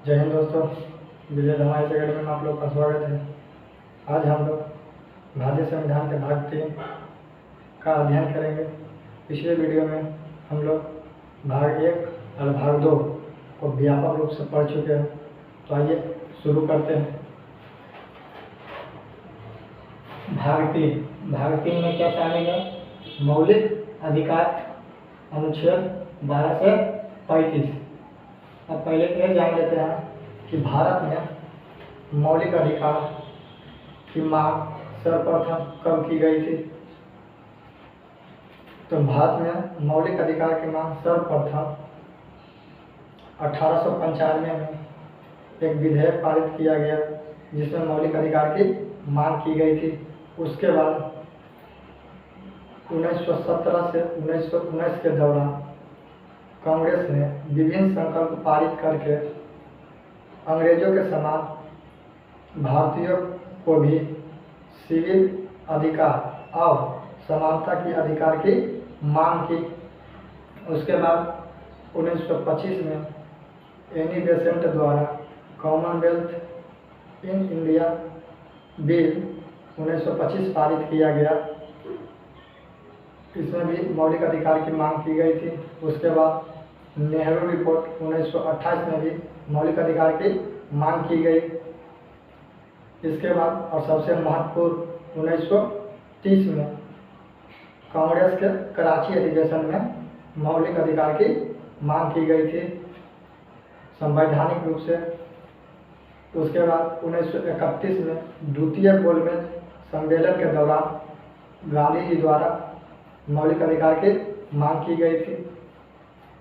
जय हिंद दोस्तों, विजय धमाई अकेडमी में आप लोग का स्वागत है। आज हम लोग भारतीय संविधान के भाग 3 का अध्ययन करेंगे। पिछले वीडियो में हम लोग भाग 1 और भाग 2 को व्यापक रूप से पढ़ चुके हैं। तो आइए शुरू करते हैं। भाग 3 में क्या शामिल है? मौलिक अधिकार, अनुच्छेद 12 से 35। अब पहले यह जान लेते हैं कि भारत में मौलिक अधिकार की मांग सर्वप्रथम कब की गई थी। तो भारत में मौलिक अधिकार की मांग सर्वप्रथम 1895 में एक विधेयक पारित किया गया जिसमें मौलिक अधिकार की मांग की गई थी। उसके बाद 1917 से 1919 के दौरान कांग्रेस ने विभिन्न संकल्प पारित करके अंग्रेजों के समान भारतीयों को भी सिविल अधिकार और समानता की अधिकार की मांग की। उसके बाद 1925 में एनी बेसेंट द्वारा कॉमनवेल्थ इन इंडिया बिल 1925 पारित किया गया। इसमें भी मौलिक अधिकार की मांग की गई थी। उसके बाद नेहरू रिपोर्ट 1928 में भी मौलिक अधिकार की मांग की गई। इसके बाद और सबसे महत्वपूर्ण 1930 में कांग्रेस के कराची अधिवेशन में मौलिक अधिकार की मांग की गई थी संवैधानिक रूप से। उसके बाद 1931 में द्वितीय गोलमेज सम्मेलन के दौरान गांधी जी द्वारा मौलिक अधिकार की मांग की गई थी,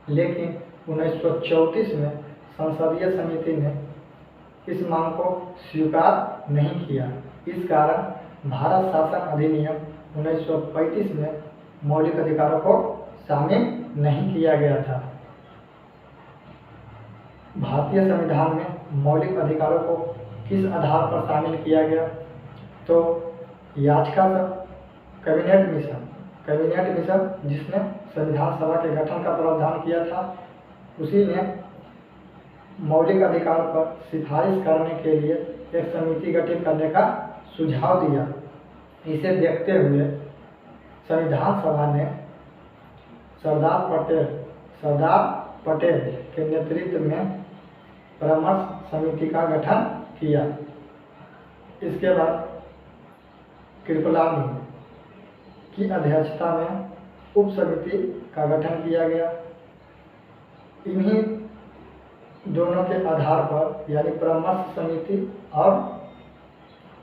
लेकिन 1934 में संसदीय समिति ने इस मांग को स्वीकार नहीं किया। इस कारण भारत शासन अधिनियम 1935 में मौलिक अधिकारों को शामिल नहीं किया गया था। भारतीय संविधान में मौलिक अधिकारों को किस आधार पर शामिल किया गया? तो याचिका कैबिनेट मिशन जिसने संविधान सभा के गठन का प्रावधान किया था, उसी ने मौलिक अधिकार पर सिफारिश करने के लिए एक समिति गठित करने का सुझाव दिया। इसे देखते हुए संविधान सभा ने सरदार पटेल के नेतृत्व में परामर्श समिति का गठन किया। इसके बाद कृपलानी की अध्यक्षता में उप समिति का गठन किया गया। इन्हीं दोनों के आधार पर यानी परामर्श समिति और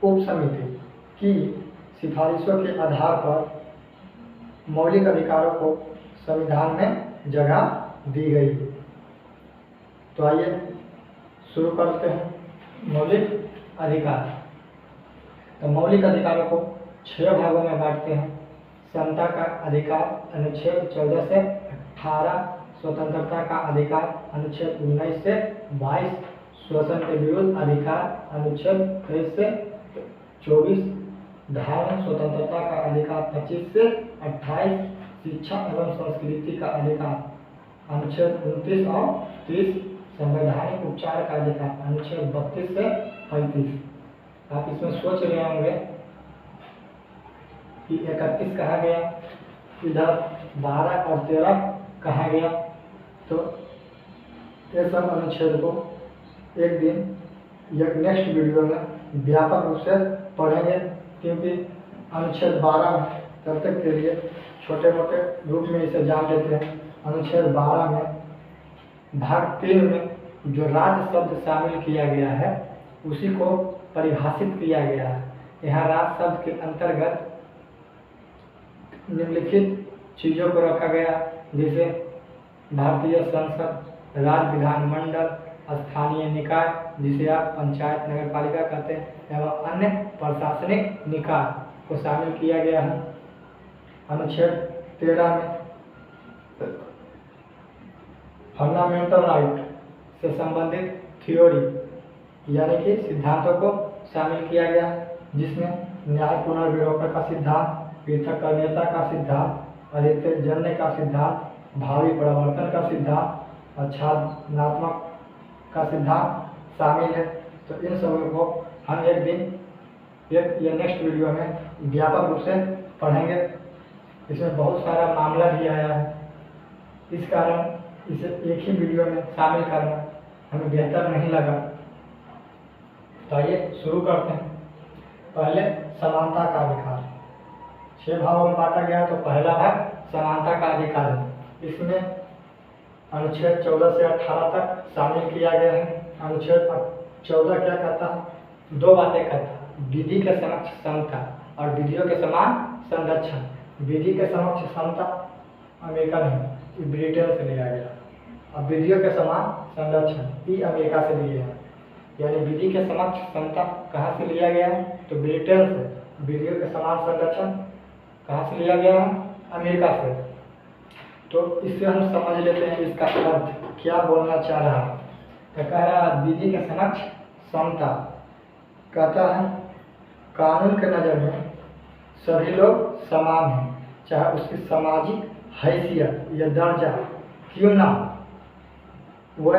उप समिति की सिफारिशों के आधार पर मौलिक अधिकारों को संविधान में जगह दी गई। तो आइए शुरू करते हैं। मौलिक अधिकार, तो मौलिक अधिकारों को 6 भागों में बांटते हैं। समता का अधिकार अनुच्छेद 14 से 18, स्वतंत्रता का अधिकार अनुच्छेद 19 से 22, शोषण के विरुद्ध अधिकार अनुच्छेद 23 से 24, धार्मिक स्वतंत्रता का अधिकार 25 से 28, शिक्षा एवं संस्कृति का अधिकार अनुच्छेद 29 और 30, संवैधानिक उपचार का अधिकार अनुच्छेद 32 से 35। आप इसमें सोच रहे होंगे कि 31 कहा गया, इधर 12 और 13 कहा गया। तो ये सब अनुच्छेद को एक दिन नेक्स्ट वीडियो में व्यापक रूप से पढ़ेंगे, क्योंकि अनुच्छेद 12 तब तक के लिए छोटे मोटे रूप में इसे जान लेते हैं। अनुच्छेद 12 में भाग 3 में जो राज्य शब्द शामिल किया गया है उसी को परिभाषित किया गया है। यहाँ राज्य शब्द के अंतर्गत निम्नलिखित चीज़ों को रखा गया, जैसे भारतीय संसद, राज्य विधानमंडल, स्थानीय निकाय जिसे आप पंचायत नगर पालिका कहते हैं, एवं अन्य प्रशासनिक निकाय को शामिल किया गया है। अनुच्छेद 13 में फंडामेंटल राइट से संबंधित थ्योरी यानी कि सिद्धांतों को शामिल किया गया, जिसमें न्याय पुनर्विलोपन का सिद्धांत, पृथक्करणीयता का सिद्धांत, अधिजन्य का सिद्धांत, भावी परिवर्तन का सिद्धांत, आच्छादनात्मक का सिद्धांत शामिल है। तो इन सभी को हम एक दिन या नेक्स्ट वीडियो में व्यापक रूप से पढ़ेंगे। इसमें बहुत सारा मामला भी आया है, इस कारण इसे एक ही वीडियो में शामिल करना हमें बेहतर नहीं लगा। तो आइए शुरू करते हैं। पहले समानता का अधिकार 6 भागों में बांटा गया। तो पहला भाग समानता का अधिकार है। इसमें अनुच्छेद 14 से 18 तक शामिल किया गया है। अनुच्छेद 14 क्या कहता है? 2 बातें कहता है, विधि के समक्ष समता और विधियों के समान संरक्षण। विधि के समक्ष समता अमेरिका नहीं, ब्रिटेन से लिया गया। अब विधियों के समान संरक्षण ये अमेरिका से लिए हैं। यानी विधि के समक्ष समता कहाँ से लिया गया है? तो ब्रिटेन से। विधियों के समान संरक्षण कहाँ से लिया गया है? अमेरिका से। तो इससे हम समझ लेते हैं इसका अर्थ क्या बोलना चाह रहा है। तो कह रहा है विधि के समक्ष समता, कहता है कानून के नज़र में सभी लोग समान हैं, चाहे उसकी सामाजिक हैसियत या दर्जा क्यों ना हो, वह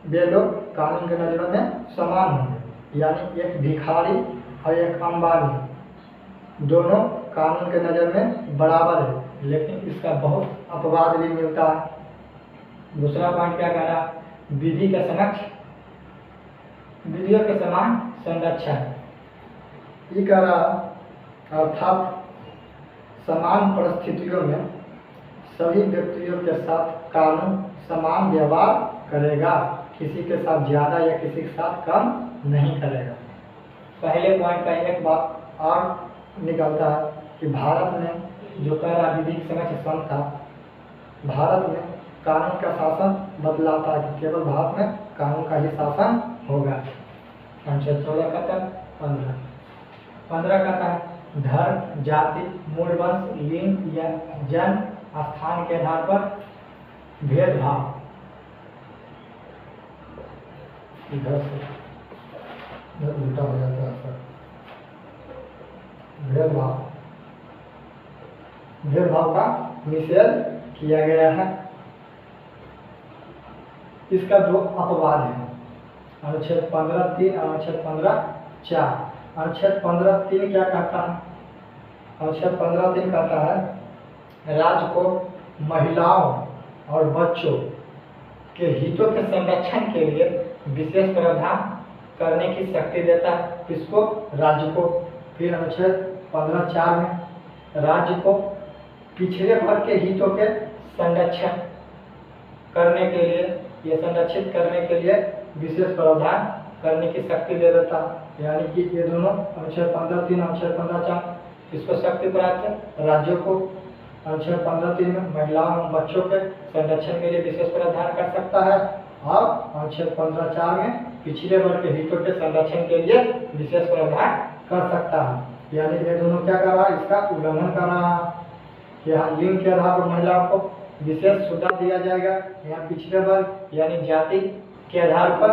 वे लोग कानून के नज़रों में समान होंगे। यानी एक भिखारी और एक अंबानी दोनों कानून के नज़र में बराबर है, लेकिन इसका बहुत अपवाद भी मिलता है। दूसरा पॉइंट क्या कह रहा है? विधि के समक्ष विधियों के समान संरक्षण। ये कह रहा अर्थात समान परिस्थितियों में सभी व्यक्तियों के साथ कानून समान व्यवहार करेगा, किसी के साथ ज़्यादा या किसी के साथ कम नहीं करेगा। पहले पॉइंट का एक बात और निकलता है कि भारत में जो कह रहा विधि के समक्ष समता, भारत में कानून का शासन बदलाता है कि केवल भारत में कानून का ही शासन होगा। अनुच्छेद 14 कहता है 15 कहता है धर्म, जाति, मूल वंश, लिंग या जन्म स्थान के आधार पर भेदभाव, इधर से इधर उल्टा हो जाता है सर, भेदभाव का निषेध किया गया है। इसका 2 अपवाद है, अनुच्छेद 15(3) और अनुच्छेद 15(4). अनुच्छेद 15(3) क्या कहता है? अनुच्छेद 15(3) कहता है राज्य को महिलाओं और बच्चों के हितों के संरक्षण के लिए विशेष प्रावधान करने की शक्ति देता है। किसको? राज्य को। फिर अनुच्छेद 15(4) में राज्य को पिछड़े वर्ग के हितों के संरक्षण करने के लिए या संरक्षित करने के लिए विशेष प्रावधान करने की शक्ति दे देता है। यानी कि ये दोनों अनुच्छेद 15(3) अनुच्छेद 15(4) किसको शक्ति प्राप्त है? राज्यों को। अनुच्छेद 15(3) में महिलाओं और बच्चों के संरक्षण के लिए विशेष प्रावधान कर सकता है और अनुच्छेद 15(4) में पिछड़े वर्ग के हितों के संरक्षण के लिए विशेष प्रावधान कर सकता है। यानी ये दोनों क्या कर रहा है? इसका उल्लंघन कर रहा है। यहाँ लिंग के आधार पर महिलाओं को विशेष सुविधा दिया जाएगा, यहाँ पिछड़े वर्ग यानी जाति के आधार पर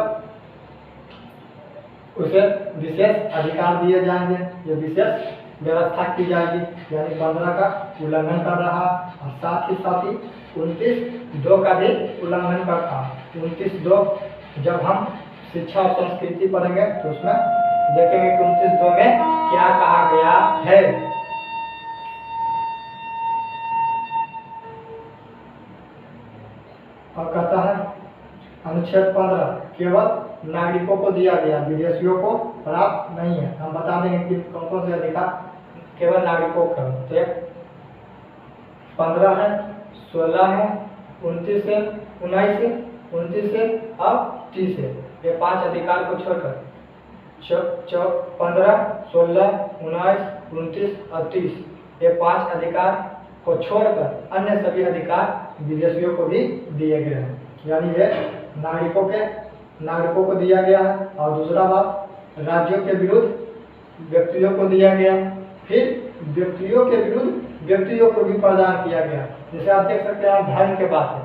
उसे विशेष अधिकार दिए जाएंगे, ये विशेष व्यवस्था की जाएगी। यानी 15 का उल्लंघन कर रहा और साथ ही 29(2) का भी उल्लंघन करता है। 29(2) जब हम शिक्षा और संस्कृति पढ़ेंगे तो उसमें देखेंगे कि 29(2) में क्या कहा गया है। और कहता है अनुच्छेद 15 केवल नागरिकों को दिया गया, विदेशियों को प्राप्त नहीं है। हम बता देंगे कि कौन कौन से अधिकार केवल नागरिकों का। तो 15 है, 16 है, 29 है, 19 है, 29 है और 30 है। ये 5 अधिकार को छोड़कर 15, 16, 19, 29 और 30 ये 5 अधिकार को छोड़कर अन्य सभी अधिकार विदेशियों को भी दिए गए हैं। यानी ये नागरिकों को दिया गया है। और दूसरा बात, राज्यों के विरुद्ध व्यक्तियों को दिया गया, फिर व्यक्तियों के विरुद्ध व्यक्तियों को भी प्रदान किया गया। जैसे आप देख सकते हैं धर्म के बात है,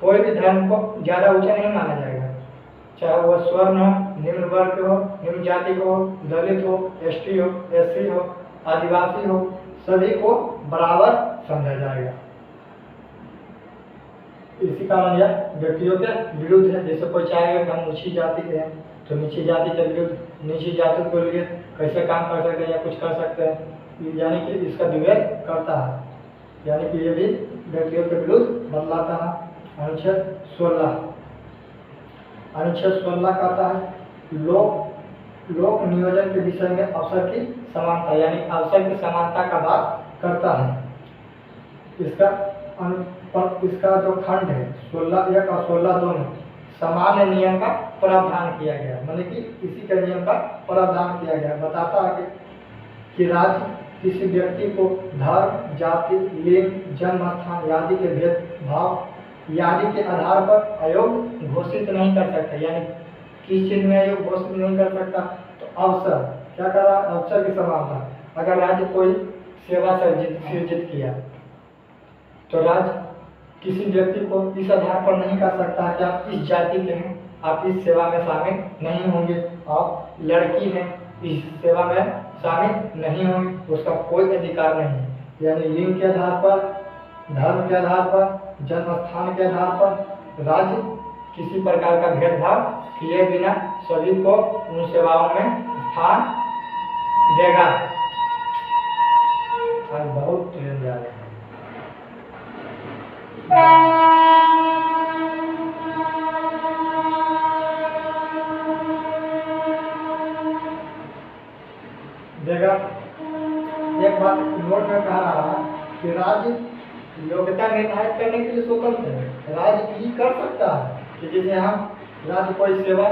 कोई भी धर्म को ज़्यादा ऊंचा नहीं माना जाएगा, चाहे वह स्वर्ण हो, निम्न वर्ग हो, निम्न जाति हो, दलित हो, एसटी हो, एससी हो, आदिवासी हो, सभी को बराबर समझा जाएगा। इसी कारण यह व्यक्तियों के विरुद्ध है। जैसे कोई चाहेगा कि हम ऊंची जाति के हैं तो नीची जाति के विरुद्ध नीची जाति के लिए कैसे काम कर सकते हैं या कुछ कर सकते हैं, यानी कि इसका विवेक करता है, यानी कि ये भी व्यक्तियों के विरुद्ध बदलाता है। अनुच्छेद 16 कहता है लोक नियोजन के विषय में अवसर की समानता, यानी अवसर की समानता का बात करता है। इसका जो खंड है 16(1) और 16(2) में सामान्य नियम का प्रावधान किया गया, मतलब कि इसी के नियम का प्रावधान किया गया। बताता है कि राज्य किसी व्यक्ति को धर्म, जाति, लिंग, जन्म स्थान आदि के भेदभाव आदि के आधार पर अयोग्य घोषित नहीं कर सकता, यानी किस चीज में अयोग्य घोषित नहीं कर सकता। तो अवसर क्या कर रहा है, अवसर की समानता। अगर राज्य कोई सेवा सृजित किया तो राज्य किसी व्यक्ति को इस आधार पर नहीं कर सकता कि आप इस जाति के हैं, आप इस सेवा में शामिल नहीं होंगे, आप लड़की हैं, इस सेवा में शामिल नहीं होंगे, उसका कोई अधिकार नहीं। यानी लिंग के आधार पर, धर्म के आधार पर, जन्म स्थान के आधार पर राज्य किसी प्रकार का भेदभाव किए बिना सभी को उन सेवाओं में स्थान देगा। आज बहुत ट्रेन जा रहे हैं। देगा। एक बात नोट में कह रहा है कि राज्य योग्यता निर्धारित करने के लिए स्वतंत्र है। राज्य ये कर सकता है कि जैसे हम राज्य कोई सेवा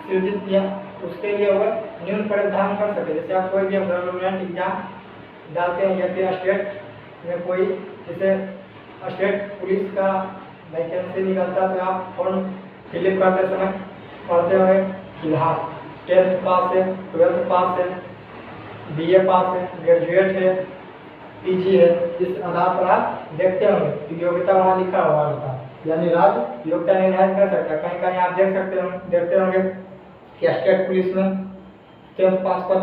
सृजित किया उसके लिए वह न्यून प्रावधान कर सके। जैसे आप कोई भी गवर्नमेंट एग्जाम डालते हैं या फिर स्टेट में कोई जैसे स्टेट पुलिस का वैकेंसी निकलता है तो आप फॉर्म फिलअप करते समय पढ़ते हुए कि हाँ 10th पास है, 12th पास है, BA पास है, ग्रेजुएट है, PG है। इस आधार पर आप देखते होंगे कि योग्यता वहाँ लिखा हुआ होता है, यानी राज्य योग्यता निर्धारित कर सकता है। कहीं कहीं आप देखते होंगे कि स्टेट पुलिस में 10th पास पर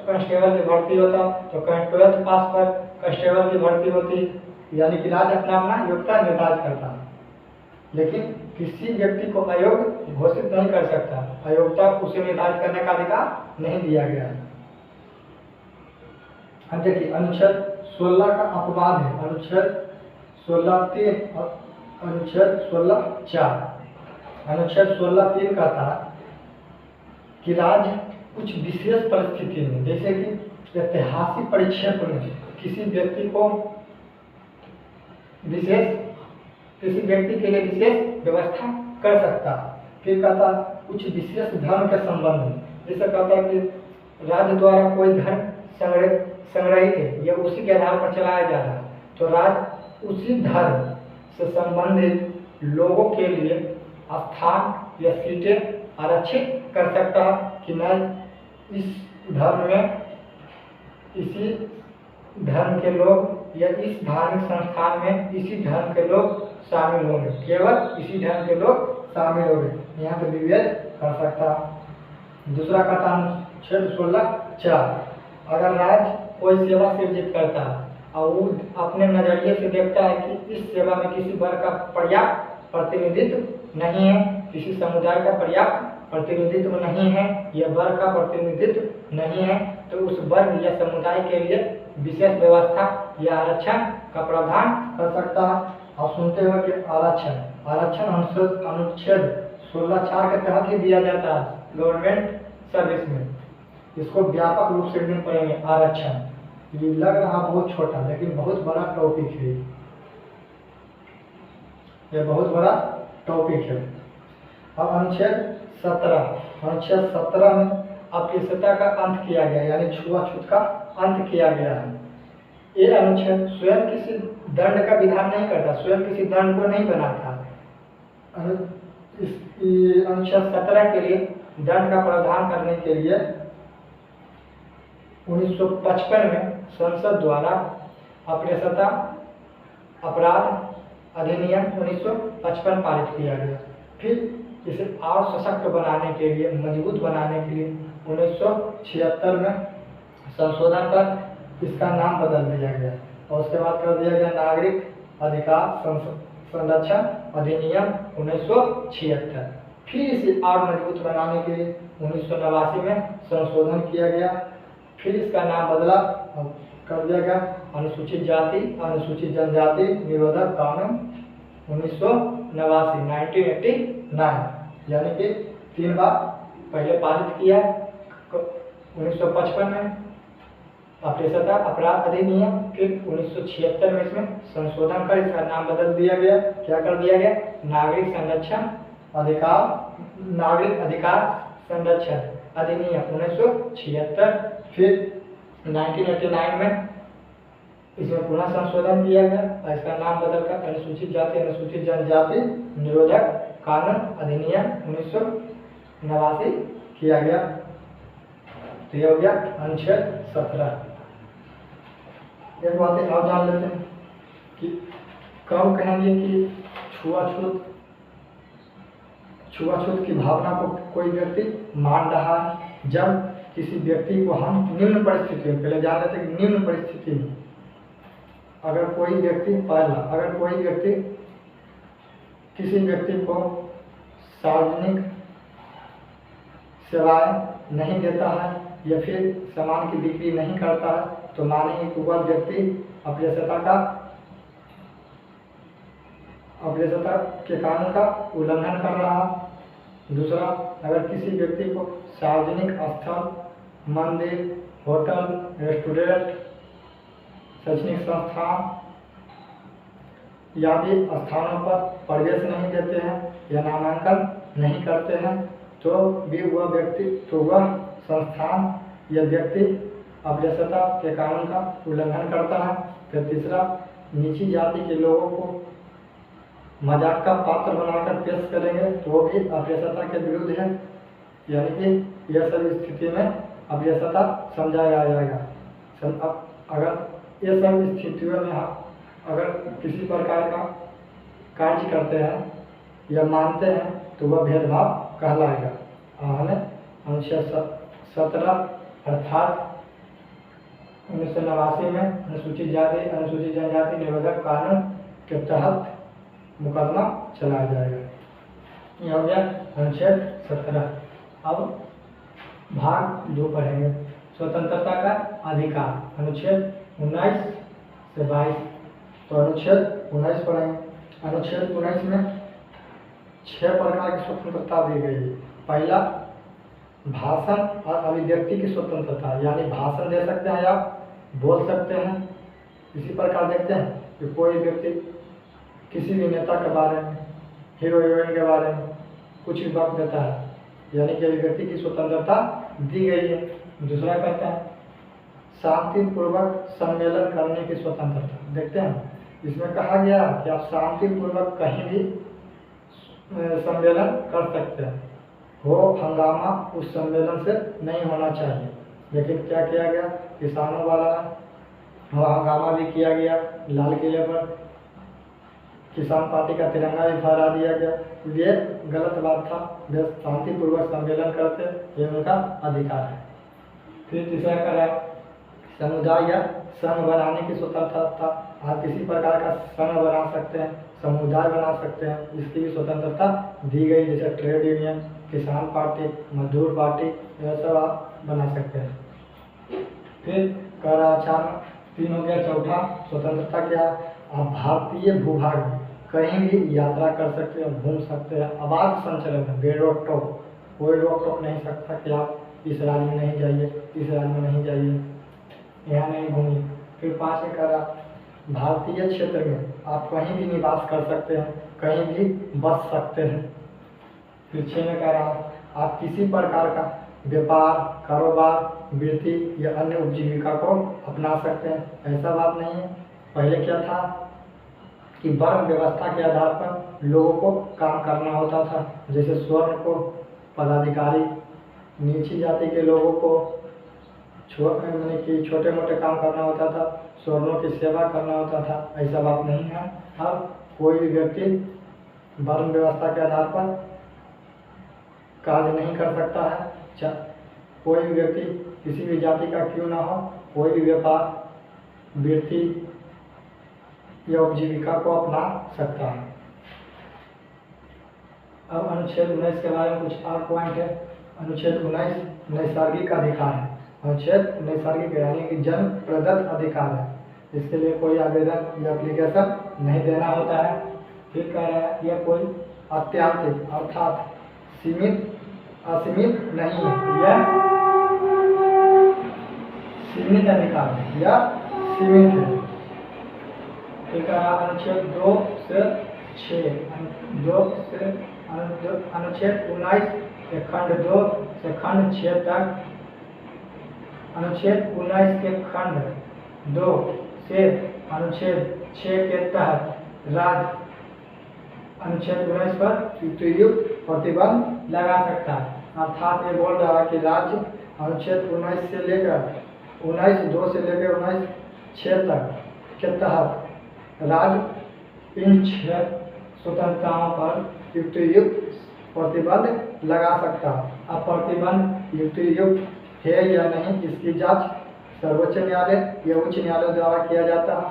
कांस्टेबल की भर्ती होता, तो कहीं 12th पास पर कांस्टेबल की भर्ती होती, यानी कि राज्य अपना अपना योग्यता निर्धारित करता है, लेकिन किसी व्यक्ति को अयोग्य घोषित नहीं कर सकता। अयोग्यता उसे निर्धारित करने का अधिकार नहीं दिया गया है। अब देखिए अनुच्छेद 16 का अपवाद है, अनुच्छेद 16(3) और अनुच्छेद 16(4। अनुच्छेद 16(3) कहता है कि राज्य कुछ विशेष परिस्थिति में, जैसे कि ऐतिहासिक परिक्षेत्र में किसी व्यक्ति के लिए विशेष व्यवस्था कर सकता है। फिर कहता कुछ विशेष धर्म के संबंध में, जैसे कहता है कि राज्य द्वारा कोई धर्म संग्रहित है या उसी के आधार पर चलाया जा रहा है, तो राज्य उसी धर्म से संबंधित लोगों के लिए स्थान या सीटें आरक्षित कर सकता है कि मैं इस धर्म में इसी धर्म के लोग या इस धार्मिक संस्थान में इसी धर्म के लोग शामिल होंगे, केवल इसी धर्म के लोग शामिल होंगे, यहाँ पे विवेक कर सकता। दूसरा कहता अनुच्छेद 16(4) अगर राज्य कोई सेवा सृजित करता है और वो अपने नजरिए से देखता है कि इस सेवा में किसी वर्ग का पर्याप्त प्रतिनिधित्व नहीं है, किसी समुदाय का पर्याप्त प्रतिनिधित्व नहीं है या वर्ग का प्रतिनिधित्व नहीं है, तो उस वर्ग या समुदाय के लिए विशेष व्यवस्था या आरक्षण का प्रावधान कर सकता है। आप सुनते हो कि आरक्षण अनुच्छेद 16(4) के तहत ही दिया जाता है गवर्नमेंट सर्विस में। इसको व्यापक रूप से एकदम पढ़ेंगे आरक्षण। ये लग रहा बहुत छोटा लेकिन बहुत बड़ा टॉपिक है, ये बहुत बड़ा टॉपिक है। अब अनुच्छेद 17 में अस्पृश्यता का अंत किया गया, यानी छुआछूत का अंत किया गया है। ये अनुच्छेद स्वयं किसी दंड का विधान नहीं करता, स्वयं किसी दंड को नहीं बनाता। अनुच्छेद 17 के लिए दंड का प्रावधान करने के लिए 1955 में संसद द्वारा अस्पृश्यता अपराध अधिनियम 1955 पारित किया गया। फिर इसे और सशक्त बनाने के लिए, मजबूत बनाने के लिए 1976 में संशोधन कर इसका नाम बदल दिया गया और उसके बाद कर दिया गया नागरिक अधिकार संरक्षण अधिनियम 1976। फिर इसे और मजबूत बनाने के लिए 1989 में संशोधन किया गया। फिर इसका नाम बदला कर दिया गया अनुसूचित जाति अनुसूचित जनजाति निरोधक कानून 1989 यानी कि 3 बार पहले पारित किया। 1955 में अप्रियता अपराध अधिनियम, फिर 1976 में इसमें संशोधन कर इसका नाम बदल दिया गया। क्या कर दिया गया? नागरिक अधिकार संरक्षण अधिनियम 1976। फिर 1989 में इसमें पुनः संशोधन किया गया और इसका नाम बदलकर अनुसूचित जाति अनुसूचित जनजाति निरोधक कानून अधिनियम 1989 किया गया। तो यह हो गया अनुच्छेद 17। एक बातें और जान लेते हैं कि कब कहेंगे कि छुआछूत की भावना को कोई व्यक्ति मान रहा है। जब किसी व्यक्ति को हम निम्न परिस्थिति में, पहले जान लेते हैं कि निम्न परिस्थिति में अगर कोई व्यक्ति किसी व्यक्ति को सार्वजनिक सेवाएं नहीं देता है या फिर सामान की बिक्री नहीं करता है तो मानेंगे कि वह व्यक्ति अप्रियता के कानून का उल्लंघन कर रहा है। दूसरा, अगर किसी व्यक्ति को सार्वजनिक स्थल, मंदिर, होटल, रेस्टोरेंट, शैक्षणिक संस्थान आदि स्थानों पर प्रवेश नहीं देते हैं या नामांकन नहीं करते हैं तो वह संस्थान या व्यक्ति अप्रियता के कानून का उल्लंघन करता है। फिर तीसरा, नीची जाति के लोगों को मजाक का पात्र बनाकर पेश करेंगे तो वो भी अप्रियता के विरुद्ध है, यानी कि यह सब स्थिति में अप्रियता समझाया जाएगा। अगर ये सब स्थितियों में अगर किसी प्रकार का कार्य करते हैं या मानते हैं तो वह भेदभाव कहलाएगा। हमें अनुच्छेद 17 अर्थात 1989 में अनुसूचित जाति अनुसूचित जनजाति निरोधक कानून के तहत मुकदमा चलाया जाएगा। यह हो गया अनुच्छेद 17। अब भाग 2 पढ़ेंगे, स्वतंत्रता का अधिकार, अनुच्छेद 19 से 22। तो अनुच्छेद 19 पढ़ेंगे। अनुच्छेद 19 में 6 प्रकार की स्वतंत्रता दी गई है। पहला, भाषण और अभिव्यक्ति की स्वतंत्रता, यानी भाषण दे सकते हैं या बोल सकते हैं। इसी प्रकार देखते हैं कि कोई व्यक्ति किसी भी नेता के बारे में, हीरो हीरोइन के बारे में कुछ भी वक्त देता है, यानी कि अभिव्यक्ति की स्वतंत्रता दी गई है। दूसरा कहते हैं शांतिपूर्वक सम्मेलन करने की स्वतंत्रता। देखते हैं इसमें कहा गया कि आप शांतिपूर्वक कहीं भी सम्मेलन कर सकते हैं, हो हंगामा उस सम्मेलन से नहीं होना चाहिए। लेकिन क्या किया गया, किसानों वाला हंगामा भी किया गया, लाल किले पर किसान पार्टी का तिरंगा भी फहरा दिया गया। ये गलत बात था। वे शांतिपूर्वक सम्मेलन करते, ये उनका अधिकार है। फिर तीसरा करा समुदाय या संघ बनाने की स्वतंत्रता। आप किसी प्रकार का संघ बना सकते हैं, समुदाय बना सकते हैं, इसकी भी स्वतंत्रता दी गई। जैसे ट्रेड यूनियन, किसान पार्टी, मजदूर पार्टी, यह सब आप बना सकते हैं। फिर कराचार 3 हो गया। चौथा स्वतंत्रता क्या, आप भारतीय भूभाग में कहीं भी यात्रा कर सकते हैं, घूम सकते हैं, अबाध संचलन है, बेरोक टोक, कोई रोक टोक नहीं सकता कि आप इस राज्य में नहीं जाइए, इस राज्य में नहीं जाइए, यहाँ नहीं घूमिए। फिर 5 करा भारतीय क्षेत्र में आप कहीं भी निवास कर सकते हैं, कहीं भी बस सकते हैं। फिर 6 में कह रहा आप किसी प्रकार का व्यापार, कारोबार, वृत्ति या अन्य उपजीविका को अपना सकते हैं। ऐसा बात नहीं है। पहले क्या था कि वर्ण व्यवस्था के आधार पर लोगों को काम करना होता था। जैसे स्वर्ण को पदाधिकारी, नीची जाति के लोगों को छोटे मोटे काम करना होता था, स्वर्णों की सेवा करना होता था। ऐसा बात नहीं है। अब कोई भी व्यक्ति वर्ण व्यवस्था के आधार पर कार्य नहीं कर सकता है। कोई भी व्यक्ति किसी भी जाति का क्यों ना हो, कोई भी व्यापार, वृत्ति या उपजीविका को अपना सकता है। अब अनुच्छेद 19 के बारे में कुछ और पॉइंट है। अनुच्छेद 19 नैसर्गिक अधिकार है। अनुच्छेद नैसर्गिक यानी कि जन्म प्रदत्त अधिकार है। इसके लिए कोई आवेदन या एप्लीकेशन नहीं देना होता है। फिर कह रहा है यह कोई अत्याधिक अर्थात सीमित असीमित नहीं है, यह सीमित अधिकार है या सीमित है। फिर कह रहा अनुच्छेद 2 से 6 अनुच्छेद 19 के खंड 2 से खंड 6 तक, अनुच्छेद 19 के खंड 2 से अनुच्छेद 6 के तहत राज्य अनुच्छेद 19 पर युक्तियुक्त प्रतिबंध लगा सकता है। अर्थात ये बोल रहा है कि राज्य अनुच्छेद 19 से लेकर 19(2) से लेकर 19(6) तक के तहत राज्य इन 6 स्वतंत्रताओं पर युक्तियुक्त प्रतिबंध लगा सकता है। अब प्रतिबंध युक्तियुक्त है या नहीं इसकी जांच सर्वोच्च न्यायालय या उच्च न्यायालय द्वारा किया जाता है।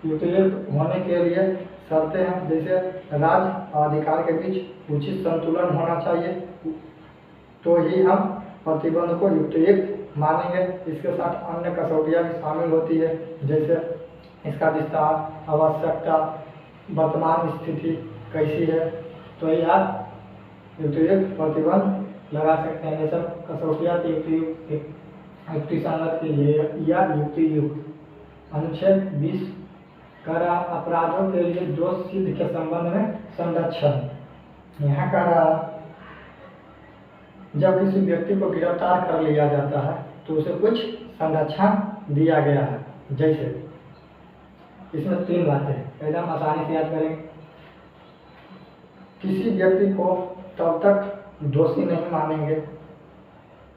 युक्तियुक्त होने के लिए शर्तें हैं, जैसे राज्य और अधिकार के बीच उचित संतुलन होना चाहिए, तो ही हम प्रतिबंध को युक्तियुक्त मानेंगे। इसके साथ अन्य कसौटियाँ भी शामिल होती है, जैसे इसका विस्तार, आवश्यकता, वर्तमान स्थिति कैसी है, तो ये आप युक्तियुक्त प्रतिबंध लगा सकते हैं। ये सब कसौटियाँ युक्तिसंगत के लिए या युक्तियुक्त। अनुच्छेद 20 कर अपराधों के लिए दोष सिद्ध के संबंध में संरक्षण। यहाँ कर जब किसी व्यक्ति को गिरफ्तार कर लिया जाता है तो उसे कुछ संरक्षण दिया गया है। जैसे इसमें 3 बातें एकदम आसानी से याद करेंगे। किसी व्यक्ति को तब तक दोषी नहीं मानेंगे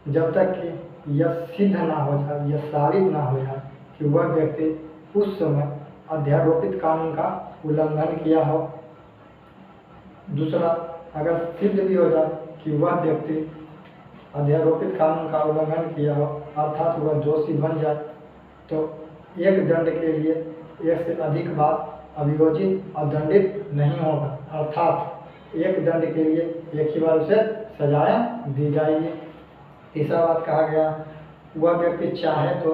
जब तक कि यह सिद्ध ना हो जाए, यह साबित ना हो जाए कि वह व्यक्ति उस समय अध्यारोपित कानून का उल्लंघन किया हो। दूसरा, अगर सिद्ध भी हो जाए कि वह व्यक्ति अध्यारोपित कानून का उल्लंघन किया हो, अर्थात वह दोषी बन जाए, तो एक दंड के लिए एक से अधिक बार अभियोजित और दंडित नहीं होगा, अर्थात एक दंड के लिए एक ही बार उसे सजाएं दी जाएगी। तीसरा बात कहा गया, वह व्यक्ति चाहे तो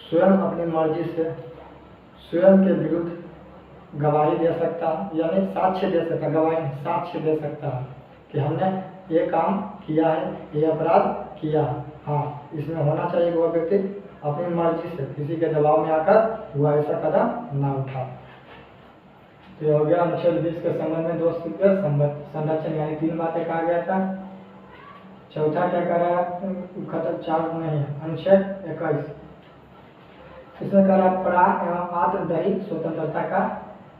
स्वयं अपनी मर्जी से स्वयं के विरुद्ध गवाही दे सकता है, यानी साक्ष्य दे सकता, गवाही साक्ष्य दे सकता है कि हमने ये काम किया है, ये अपराध किया है। हाँ, इसमें होना चाहिए वह व्यक्ति अपनी मर्जी से, किसी के दबाव में आकर वह ऐसा कदम ना उठा। तो ये हो गया अनुच्छेद 20 के संबंध में दोष सिद्ध संरक्षण, यानी 3 बातें कहा गया था। चौथा क्या कह रहा है, खत्म 4 नहीं है। अनुच्छेद 21 इसमें कह रहा प्राण एवं आत्मदैहिक स्वतंत्रता का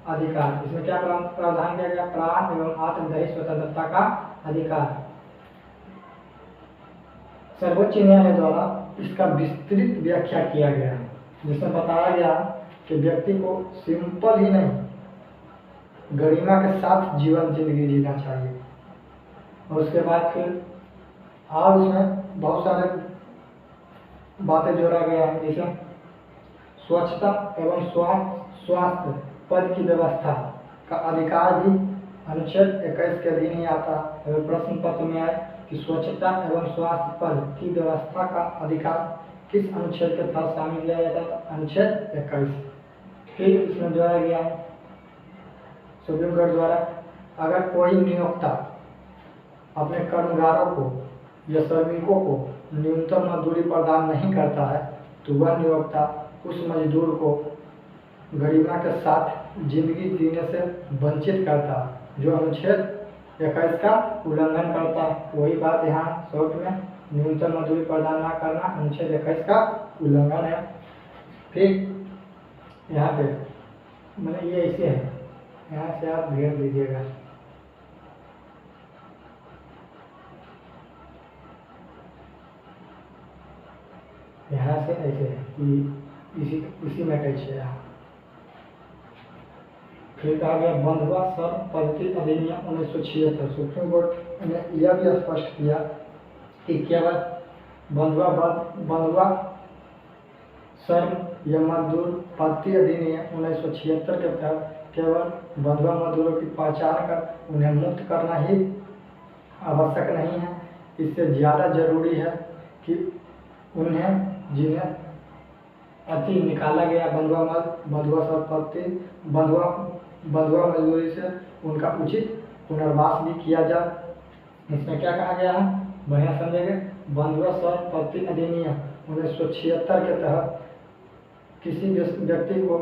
अधिकार। इसमें क्या प्रावधान किया गया, प्राण एवं आत्मदैहिक स्वतंत्रता का अधिकार। सर्वोच्च न्यायालय द्वारा इसका विस्तृत व्याख्या किया गया है, जिसमें बताया गया कि व्यक्ति को सिंपल ही नहीं, गरिमा के साथ जिंदगी जीना चाहिए। और उसके बाद फिर और उसमें बहुत सारे बातें जोड़ा गया है, जैसे स्वच्छता एवं स्वास्थ्य पद की व्यवस्था का अधिकार भी अनुच्छेद 21 के अधीन ही आता है। प्रश्न पत्र में आए कि स्वच्छता एवं स्वास्थ्य पद की व्यवस्था का अधिकार किस अनुच्छेद के तहत शामिल किया जाता है, अनुच्छेद 21। फिर इसमें जोड़ा गया है सुप्रीम कोर्ट द्वारा, अगर कोई नियोक्ता अपने कर्मगारों को या श्रमिकों को न्यूनतम मजदूरी प्रदान नहीं करता है तो वह नियोक्ता उस मजदूर को गरिमा के साथ जिंदगी जीने से वंचित करता है, जो अनुच्छेद 21 का उल्लंघन करता है। वही बात यहाँ शॉर्ट में, न्यूनतम मजदूरी प्रदान न करना अनुच्छेद 21 का उल्लंघन है। फिर यहाँ पे मैंने ये ऐसे है, यहाँ से आप घेर दीजिएगा। यहाँ से ऐसे है कि इसी में कैसे है। फिर कहा गया बंधुआ श्रम पद्धति अधिनियम 1976। सुप्रीम कोर्ट ने यह भी स्पष्ट किया कि केवल बंधुआ श्रम या मजदूर पद्धति अधिनियम 1976 के तहत केवल बंधुआ मजदूरों की पहचान कर उन्हें मुक्त करना ही आवश्यक नहीं है, इससे ज़्यादा जरूरी है कि उन्हें जिन्हें अति निकाला गया बंधुआ संपत्ति बंधुआ मजदूरी से उनका उचित पुनर्वास भी किया जाए। इसमें क्या कहा गया है, बढ़िया समझेंगे। बंधुआ संपत्ति अधिनियम 1976 के तहत किसी व्यक्ति को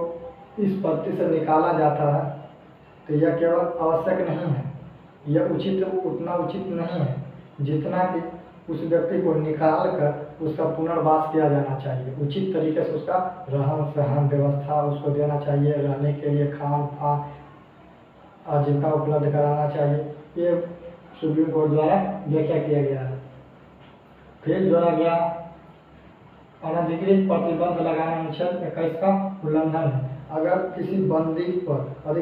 इस पत्ति से निकाला जाता है तो यह केवल आवश्यक नहीं है, यह उतना उचित नहीं है जितना कि उस व्यक्ति को निकाल कर उसका पुनर्वास किया जाना चाहिए। उचित तरीके से उसका रहन सहन व्यवस्था उसको देना चाहिए, रहने के लिए खान पान आजीविका उपलब्ध कराना चाहिए। ये सुप्रीम कोर्ट द्वारा व्याख्या किया गया है। फिर जोड़ा गया अनधिकृत प्रतिबंध लगाना अनुच्छेद 21 का उल्लंघन है। अगर किसी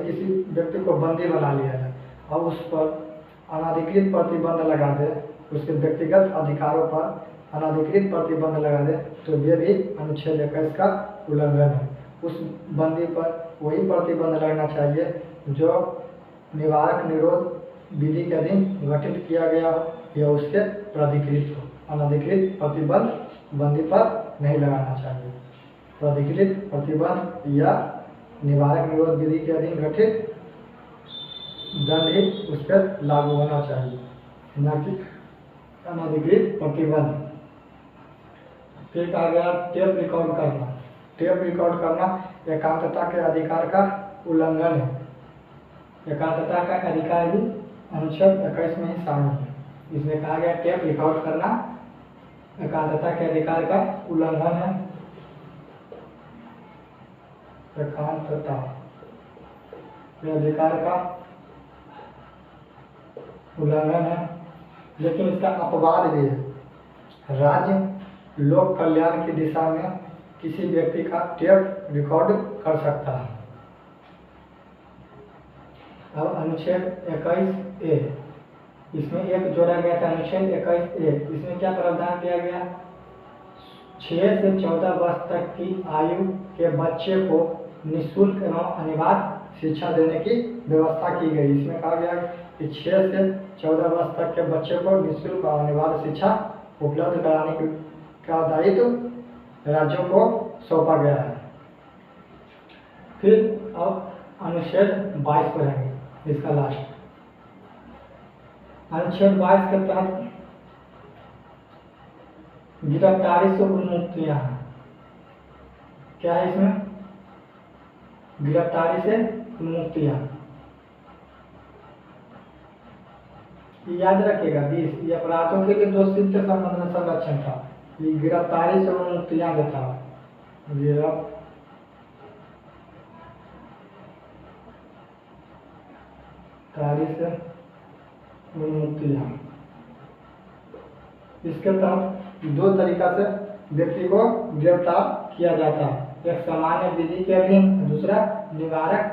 किसी व्यक्ति को बंदी बना लिया जाए और उस पर अनधिकृत प्रतिबंध लगा दे, उसके व्यक्तिगत अधिकारों पर अनधिकृत प्रतिबंध लगा दे तो ये भी अनुच्छेद 21 का उल्लंघन है। उस बंदी पर वही प्रतिबंध लगना चाहिए जो निवारक निरोध विधि के अधीन गठित किया गया हो या उसके प्राधिकृत हो। अनधिकृत प्रतिबंध बंदी पर नहीं लगाना चाहिए। प्राधिकृत प्रतिबंध या निवारक निरोध विधि के अधीन गठित दंड ही उस पर लागू होना चाहिए, न कि अनधिकृत प्रतिबंध। फिर कहा गया टेप रिकॉर्ड करना। टेप रिकॉर्ड करना एकांतता के अधिकार का उल्लंघन है। एकांतता का अधिकार भी अनुच्छेद 21 में ही शामिल है। इसमें कहा गया टेप रिकॉर्ड करना एकांतता के अधिकार का उल्लंघन है। एकांतता के अधिकार का उल्लंघन है, लेकिन इसका अपवाद भी है। राज्य लोक कल्याण की दिशा में किसी व्यक्ति का टेप रिकॉर्ड कर सकता है। अब अनुच्छेद 21A, इसमें एक जोड़ा गया था अनुच्छेद 21A। इसमें क्या प्रावधान किया गया, 6 से 14 वर्ष तक की आयु के बच्चे को निःशुल्क एवं अनिवार्य शिक्षा देने की व्यवस्था की गई। इसमें कहा गया कि 6 से 14 वर्ष तक के बच्चे को निःशुल्क और अनिवार्य शिक्षा उपलब्ध कराने का दायित्व राज्यों को सौंपा गया है। फिर अब अनुच्छेद 22 पर है, इसका लास्ट अनुच्छेद 22 के तहत गिरफ्तारी से उन्मुक्तियां हैं। क्या है इसमें, गिरफ्तारी से उन्मुक्तियां। याद रखिएगा 20 ये अपराधों के लिए दोषी के संबंध में संरक्षण था। ये गिरफ्तारी से उन्मुक्तियां देता, गिरफ्तारी से उन्मुक्तियां। इसके तहत 2 तरीका से व्यक्ति को गिरफ्तार किया जाता है, एक सामान्य विधि के अधीन, दूसरा निवारक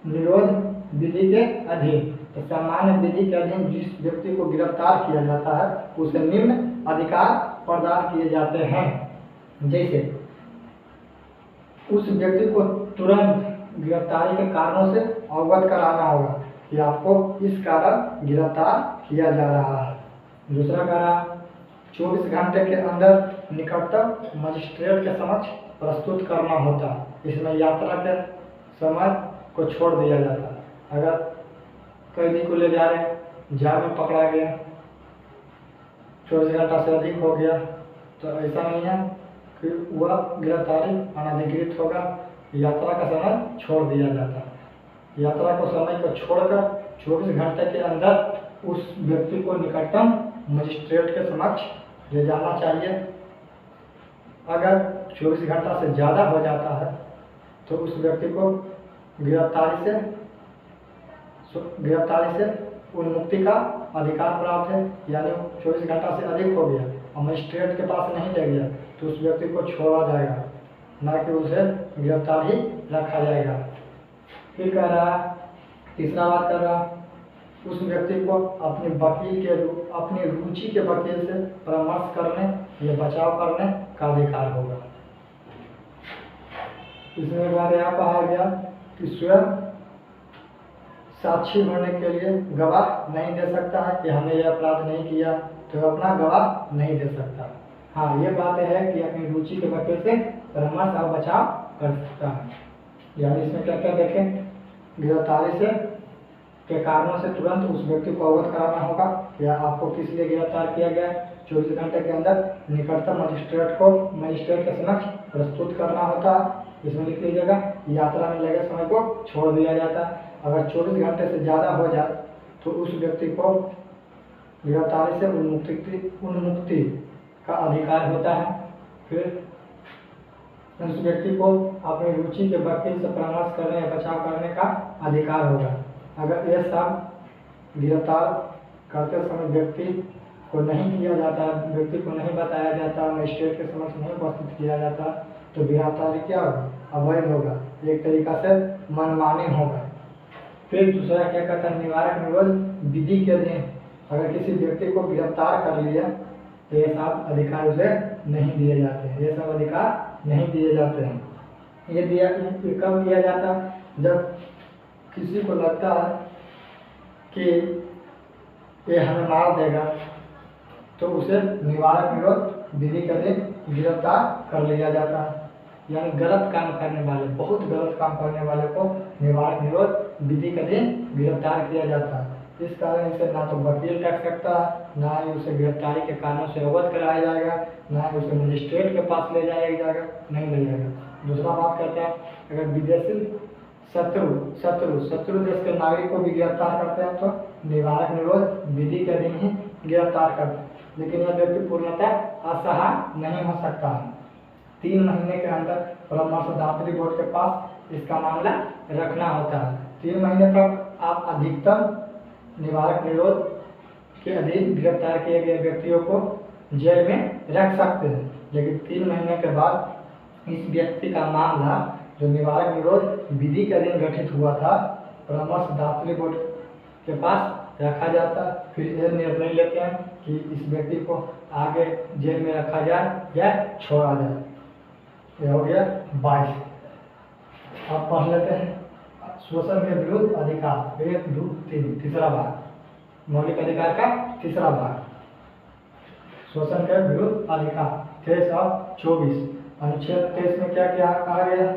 निरोध विधि के अधीन। तो सामान्य विधि के अधीन जिस व्यक्ति को गिरफ्तार किया जाता है उसे निम्न अधिकार प्रदान किए जाते हैं। जैसे उस व्यक्ति को तुरंत गिरफ्तारी के कारणों से अवगत कराना होगा कि आपको इस कारण गिरफ्तार किया जा रहा है। दूसरा कारण 24 घंटे के अंदर निकटतम मजिस्ट्रेट के समक्ष प्रस्तुत करना होता है। इसमें यात्रा के समय को छोड़ दिया जाता है। अगर कैदी को ले जा रहे हैं, जाल में पकड़ा गया, 24 घंटा से अधिक हो गया तो ऐसा नहीं है कि वह गिरफ्तारी अनधिकृत होगा। यात्रा का समय छोड़ दिया जाता है। यात्रा को समय को छोड़कर 24 घंटे के अंदर उस व्यक्ति को निकटतम मजिस्ट्रेट के समक्ष ले जाना चाहिए। अगर 24 घंटा से ज़्यादा हो जाता है तो उस व्यक्ति को गिरफ्तारी से उन्मुक्ति का अधिकार प्राप्त है। यानी 24 घंटा से अधिक हो गया और मजिस्ट्रेट के पास नहीं ले गया तो उस व्यक्ति को छोड़ा जाएगा, ना कि उसे गिरफ्तार ही रखा जाएगा। फिर कह रहा है, तीसरा बात कर रहा, उस व्यक्ति को अपनी रुचि के वकील से परामर्श करने या बचाव करने का अधिकार होगा। इसमें बात यहाँ कहा गया कि स्वयं साक्षी होने के लिए गवाह नहीं दे सकता है कि हमने यह अपराध नहीं किया, तो अपना गवाह नहीं दे सकता। हाँ, ये बात है कि अपनी रुचि के वकील से परामर्श और बचाव कर सकता है। यानी इसमें क्या क्या देखें, गिरफ्तारी से के कारणों से तुरंत उस व्यक्ति को अवगत कराना होगा या आपको किस लिए गिरफ्तार किया गया है। 24 घंटे के अंदर निकटतम मजिस्ट्रेट के समक्ष प्रस्तुत करना होता है। इसमें लिख लीजिएगा, यात्रा में लगे समय को छोड़ दिया जाता है। अगर 24 घंटे से ज़्यादा हो जाए तो उस व्यक्ति को गिरफ्तारी से उन्मुक्ति का अधिकार होता है। फिर उस व्यक्ति को अपनी रुचि के वकील से परामर्श करने या बचाव करने का अधिकार होगा। अगर ये सब गिरफ्तार करते समय व्यक्ति को नहीं किया जाता, व्यक्ति को नहीं बताया जाता, मजिस्ट्रेट के समक्ष नहीं उपस्थित किया जाता, तो गिरफ्तारी क्या होगा, अवैध होगा, एक तरीका से मनमानी होगा। फिर दूसरा क्या कहता है, निवारक निरोध विधि के अधीन अगर किसी व्यक्ति को गिरफ्तार कर लिया तो ये सब अधिकार उसे नहीं दिए जाते हैं, ये सब अधिकार नहीं दिए जाते हैं। ये कब दिया जाता है, जब किसी को लगता है कि ये हमें मार देगा, तो उसे निवारक निरोध विधि के अधीन गिरफ्तार कर लिया जाता है। यानी गलत काम करने वाले, बहुत गलत काम करने वाले को निवारक निरोध विधि के अधीन गिरफ्तार किया जाता है। इस कारण इसे ना तो वकील कर सकता है, ना ही उसे गिरफ्तारी के कारणों से अवगत कराया जाएगा, ना ही उसे मजिस्ट्रेट के पास ले जाया जाएगा, नहीं ले जाएगा। दूसरा बात कहते हैं, अगर विदेशी शत्रु देश के नागरिक को भी गिरफ्तार करते हैं तो निवारक निरोध विधि के अधीन ही गिरफ्तार करते हैं, लेकिन यह व्यक्ति पूर्णतः असहाय नहीं हो सकता है। 3 महीने के अंदर परामर्शदात्री बोर्ड के पास इसका मामला रखना होता है। 3 महीने तक आप अधिकतम निवारक निरोध के अधीन गिरफ्तार किए गए व्यक्तियों को जेल में रख सकते हैं, लेकिन 3 महीने के बाद इस व्यक्ति का मामला जो निवारक निरोध विधि के अधीन गठित हुआ था परामर्शदात्री बोर्ड के पास रखा जाता। फिर यह निर्णय लेते हैं कि इस व्यक्ति को आगे जेल में रखा जाए या छोड़ा जाए। यह हो गया 22। अब पढ़ लेते हैं शोषण के विरुद्ध अधिकार 1, 2, 3 तीसरा भाग, मौलिक अधिकार का तीसरा भाग, शोषण के विरुद्ध अधिकार 23 और 24। अनुच्छेद 23 में क्या क्या कहा गया,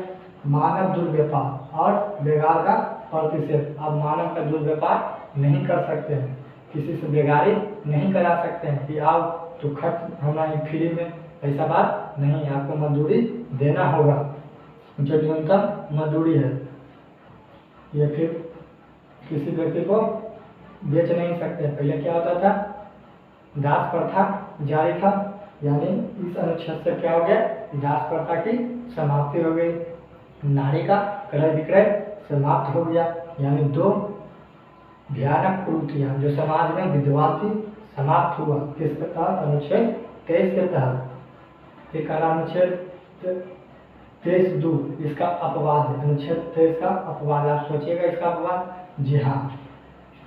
मानव दुर्व्यापार और बेगार का प्रतिषेध। आप मानव का दुर्व्यापार नहीं कर सकते हैं, किसी से बेगारी नहीं करा सकते हैं कि आप तो खर्च होना ही फ्री में, ऐसा बात नहीं, आपको मजदूरी देना होगा जो न्यूनतम मजदूरी है। ये फिर किसी व्यक्ति को बेच नहीं सकते। पहले क्या होता था, दास प्रथा जारी था, यानी इस अनुच्छेद से क्या हो गया, दास प्रथा की समाप्ति हो गई, नारी का क्रय विक्रय समाप्त हो गया। यानी 2 भयानक कुरीतियां जो समाज में विद्यमान थी समाप्त हुआ। किसके तहत, अनुच्छेद 23 के तहत। फिर कहा अनुच्छेद 23(2) इसका अपवाद है। अनुच्छेद 23 का अपवाद, आप सोचिएगा इसका अपवाद, जी हाँ,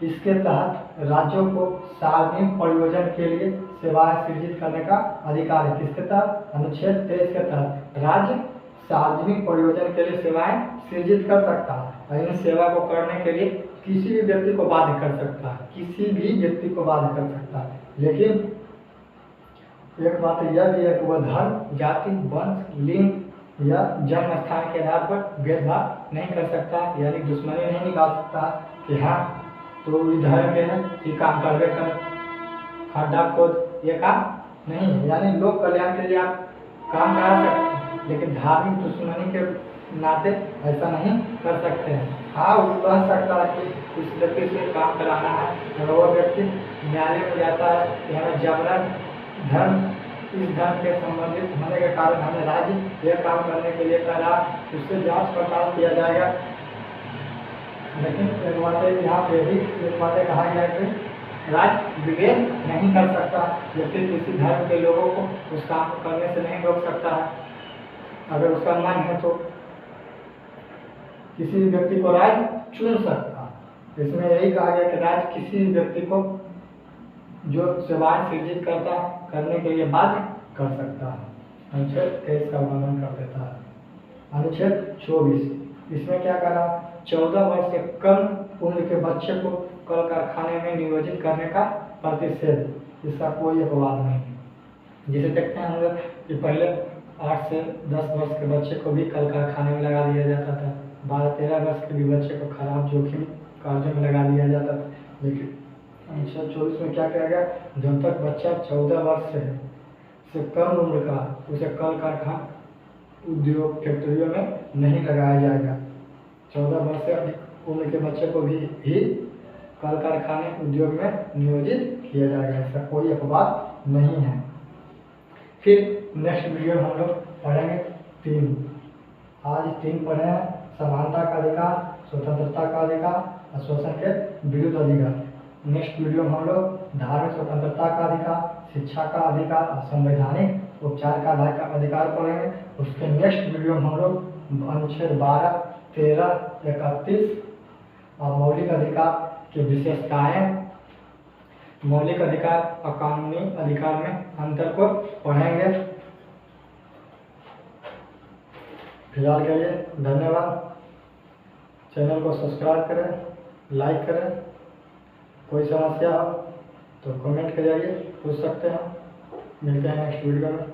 इसके तहत राज्यों को सार्वजनिक प्रयोजन के लिए सेवाएं सृजित करने का अधिकार है। किसके तहत, अनुच्छेद 23 के तहत राज्य सार्वजनिक प्रयोजन के लिए सेवाएं सृजित कर सकता है। इन सेवा को करने के लिए किसी भी व्यक्ति को बाध्य कर सकता है, किसी भी व्यक्ति को बाध्य कर सकता है। लेकिन एक बात यह भी है कि वह धर्म, जाति, वंश, लिंग या जन्म स्थान के आधार पर भेदभाव नहीं कर सकता, यानी दुश्मनी नहीं निकाल सकता कि हाँ तो धर्म के हैं ये काम करवे कर, खड्डा खोद, ये काम नहीं है। यानी लोक कल्याण के लिए आप काम करा सकते हैं, लेकिन धार्मिक दुश्मनी के नाते ऐसा नहीं कर सकते हैं। हाँ, वो कह सकता है कि इस व्यक्ति से काम कराना है, और वो व्यक्ति न्यायालय में जाता है कि हमें जबरन इस धर्म के संबंधित होने के कारण हमें राज्य यह काम करने के लिए कह रहा, उससे जांच पड़ताल किया जाएगा। लेकिन एक बातें यहाँ पे भी एक बातें कहा गया है कि राज्य विवेक नहीं कर सकता, या फिर किसी धर्म के लोगों को उस काम को करने से नहीं रोक सकता है। अगर उसका मन है तो किसी भी व्यक्ति को राज्य चुन सकता है। इसमें यही कहा गया कि राज्य किसी भी व्यक्ति को जो सेवाएं सृजित करता करने के लिए बाध्य कर सकता है। अनुच्छेद 23 का उल्लंघन कर देता है। अनुच्छेद 24 इसमें क्या करा, 14 वर्ष से कम उम्र के बच्चे को कल कारखाने में नियोजित करने का प्रतिषेध, इसका कोई अपवाद नहीं है। जिसे देखते हैं हम लोग कि पहले 8 से 10 वर्ष के बच्चे को भी कल कारखाने में लगा दिया जाता था, 12-13 वर्ष के भी बच्चे को खराब जोखिम कार्यों में लगा दिया जाता था। लेकिन 1924 में क्या किया गया, जब तक बच्चा 14 वर्ष से कम उम्र का, उसे कल कारखाना उद्योग फैक्ट्रियों में नहीं लगाया जाएगा। 14 वर्ष से अधिक उम्र के बच्चे को भी कल कारखाने उद्योग में नियोजित किया जाएगा, इसका कोई अपवाद नहीं है। फिर नेक्स्ट वीडियो में हम लोग पढ़ेंगे 3। आज 3 पढ़े हैं, समानता का अधिकार, स्वतंत्रता का अधिकार और शोषण के विरुद्ध अधिकार। नेक्स्ट वीडियो में हम लोग धार्मिक स्वतंत्रता का अधिकार, शिक्षा का अधिकार और संवैधानिक उपचार का अधिकार पढ़ेंगे। उसके नेक्स्ट वीडियो में हम लोग अनुच्छेद 12, 13, 31 और मौलिक अधिकार की विशेषताएं, मौलिक अधिकार और कानूनी अधिकार में अंतर को पढ़ेंगे। फिलहाल के लिए धन्यवाद। चैनल को सब्सक्राइब करें, लाइक करें। कोई समस्या हो तो कमेंट के जरिए पूछ सकते हैं। मिलते हैं नेक्स्ट वीडियो में।